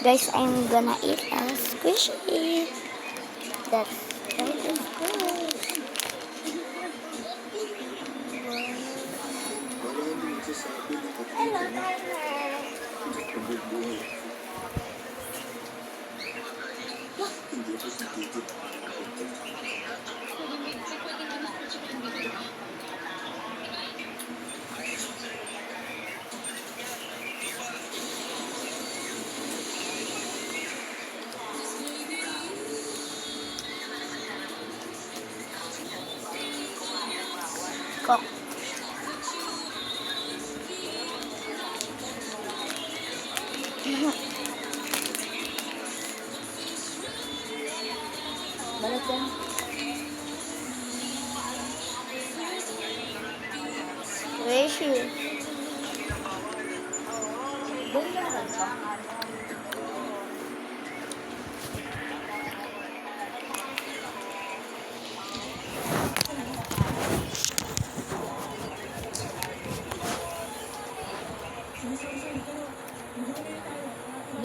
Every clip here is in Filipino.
Guys, I'm gonna eat a squishy. That's right, it's good. Hello, timer. Kok. Balik yan. Where is she? Doon na lang pa.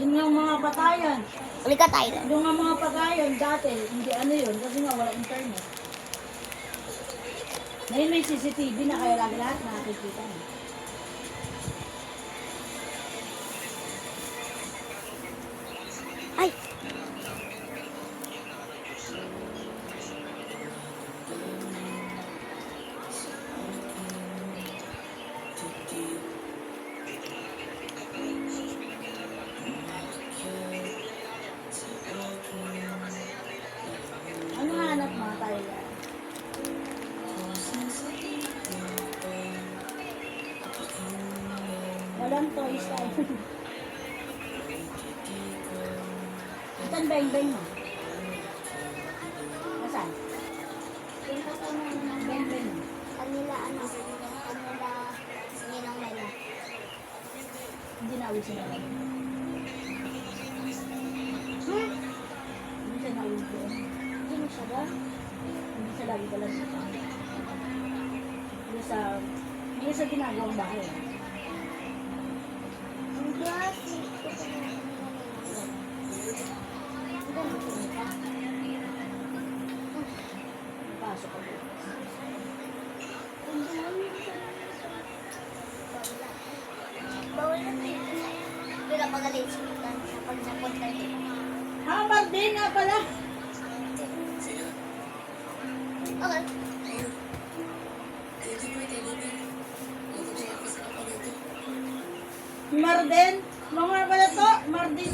Yun yung mga patayan. Halika tayo. Yung mga patayan dati, hindi ano yun, kasi nga wala internet. Ngayon may CCTV na kaya lagi lahat nakikita. Ay! Ano nga anak mga tayo? Walang toys tayo. Saan beng-beng mo? Nasaan? Pinta ko na ng Beng-beng mo? kanila, kanila, ninang nila. Hindi nawid sila lang. Hindi siya nawid doon. Hindi mo siya ba? Hindi siya lagi dala sa hindi sa ginagawang bahay. Ang klase. Ang ganda ito. Pasok ako. Bawal na tayo. Pero magaling simutan sa pagsapot tayo. Hamar din nga pala. Okay. Marden.